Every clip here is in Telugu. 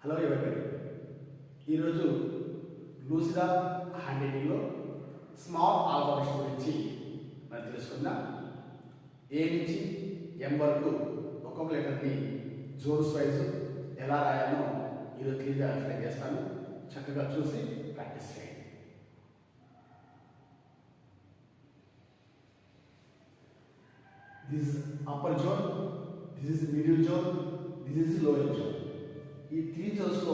హలో ఎవరిబడి, ఈరోజు లూసిడా హ్యాండ్ రైటింగ్లో స్మాల్ ఆల్ఫాబెట్స్ గురించి మనం తెలుసుకుందాం. ఏ నుంచి ఎం వరకు ఒక్కొక్క లెటర్ని జోన్స్ వైజ్ ఎలా రాయాలో ఈరోజు క్లియర్గా ఎక్స్ప్లెయిన్ చేస్తాను. చక్కగా చూసి ప్రాక్టీస్ చేయండి. This is upper zone, this is middle zone, this is lower zone. ఈ త్రీ జోన్స్లో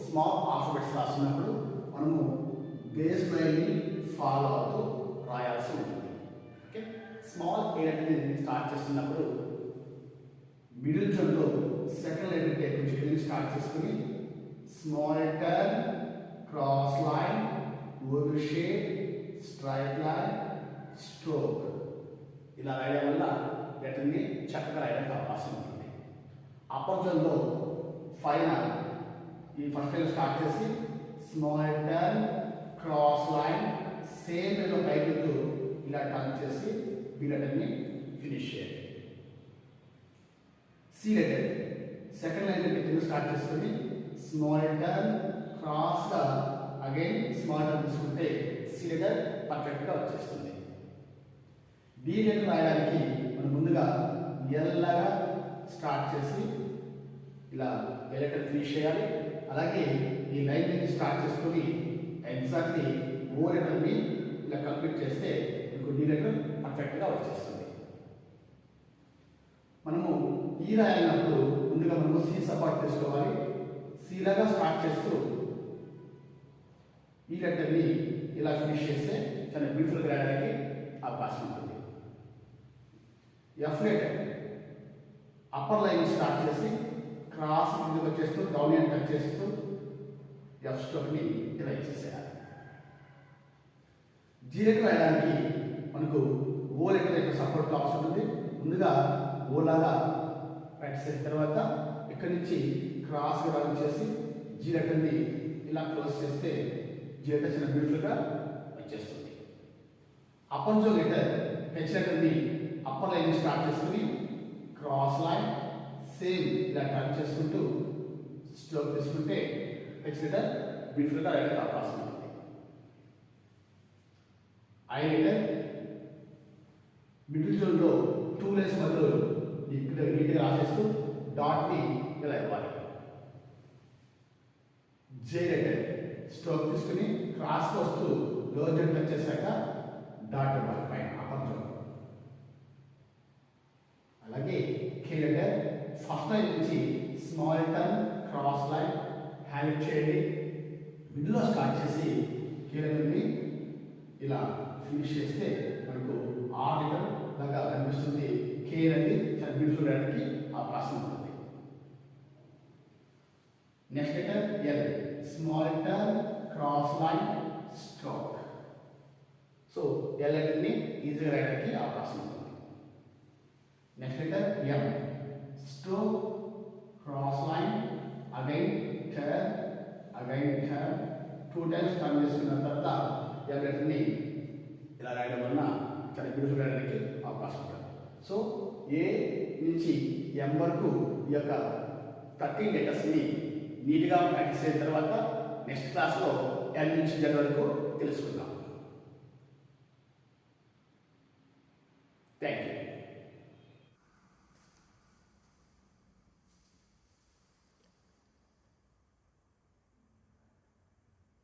స్మాల్ ఆల్ఫాబెట్స్ రాస్తున్నప్పుడు మనము బేస్ లైన్ని ఫాలో అవుతూ రాయాల్సి ఉంటుంది. ఓకే, స్మాల్ ఏ లెటర్ని స్టార్ట్ చేస్తున్నప్పుడు మిడిల్ జోన్లో సెకండ్ లెటర్ టైప్ నుంచి స్టార్ట్ చేసుకుని small turn, cross line, over shape, straight line, stroke ఇలా రాయడం వల్ల లెటర్ని చక్కగా రాయడానికి అవకాశం ఉంటుంది. అప్పర్ జోన్లో పైన ఈ ఫస్ట్ లైన్ స్టార్ట్ చేసి small turn, cross line, same వేలో పైకి ఇలా టర్న్ చేసి బి లెటర్ని ఫినిష్ చేయాలి. సి లెటర్ సెకండ్ లైన్ కింద స్టార్ట్ చేసుకుని స్మాల్ టర్న్, క్రాస్గా అగైన్ స్మాల్ టర్న్ తీసుకుంటే సి లెటర్ పర్ఫెక్ట్గా వచ్చేస్తుంది. డి లెటర్ రాయడానికి మనం ముందుగా ఎల్లాగా స్టార్ట్ చేసి ఇలా లెటర్ ఫినిష్ చేయాలి. అలాగే ఈ లైన్ నుంచి స్టార్ట్ చేసుకొని ఎగ్జాక్ట్లీ ఓ లెటర్ని ఇలా కంప్లీట్ చేస్తే మీకు డి లెటర్ పర్ఫెక్ట్గా వచ్చేస్తుంది. మనము ఈ రాయాలన్నప్పుడు ముందుగా మనము సి సపోర్ట్ తీసుకోవాలి. సి లాగా స్టార్ట్ చేస్తూ ఈ లెటర్ని ఇలా ఫినిష్ చేస్తే చాలా బ్యూటిఫుల్గా రాయడానికి అవకాశం ఉంటుంది. F letter upper line start చేసి క్రాస్ ముందుకు వచ్చేస్తూ డౌన్ లైన్ టచ్ చేస్తూ ఎఫ్ స్ట్రోక్ని ఇలా ఇచ్చేసేయాలి. జీ లెటర్ రాయడానికి మనకు ఓ లెటర్ యొక్క సపోర్ట్ కావాల్సి ఉంటుంది. ముందుగా ఓ లాగా ప్రాక్టీస్ చేసిన తర్వాత ఇక్కడి నుంచి క్రాస్గా రన్ చేసి జీ లెటర్ని ఇలా క్లోజ్ చేస్తే జీ లెటర్ చాలా బ్యూటిఫుల్గా వచ్చేస్తుంది. అప్పర్ జో లెటర్ హెచ్ లెటర్ని అప్పర్ లైన్ స్టార్ట్ చేసుకుని క్రాస్ లైన్ సేమ్ ఇలా టర్న్ చేసుకుంటూ స్ట్రోక్ తీసుకుంటే హెచ్ లెటర్ బ్యూటిఫుల్గా రాయడానికి అవకాశం ఉంటుంది. ఐ లెటర్ మిడిల్ జోన్లో టూ లైన్స్ మధ్యలో ఇక్కడ నీట్గా రాసేస్తూ డాట్ని ఇలా ఇవ్వాలి. జే లెటర్ స్ట్రోక్ తీసుకుని క్రాస్కి వస్తూ లోవర్ జోన్ టచ్ చేశాక డాట్ ఇవ్వాలి పైన అప్పర్ జోన్. అలాగే కే లెటర్ ఫస్ట్ లైన్ నుంచి small turn, cross line, hand చేయండి. మిడిల్లో స్టార్ట్ చేసి కే లెటర్ని ఇలా ఫినిష్ చేస్తే మనకు ఆర్ లెటర్ లాగా కనిపిస్తుంది. కే అనేది చాలా బ్యూటిఫుల్ రాయడానికి అవకాశం ఉంటుంది. Next letter L small turn, cross line, stroke. So L లెటర్ని ఈజీగా రాయడానికి అవకాశం ఉంటుంది. Next letter M stroke, cross line, again turn, two times turn చేసుకున్న తర్వాత ఎం లెటర్ని ఇలా రాయడం వలన చాలా బ్యూటిఫుల్ రాయడానికి అవకాశం ఉంటుంది. సో ఏ నుంచి ఎం వరకు ఈ యొక్క 13 లెటర్స్ని నీట్గా ప్రాక్టీస్ అయిన తర్వాత నెక్స్ట్ క్లాస్లో ఎల్ నుంచి జెడ్ వరకు తెలుసుకుందాం.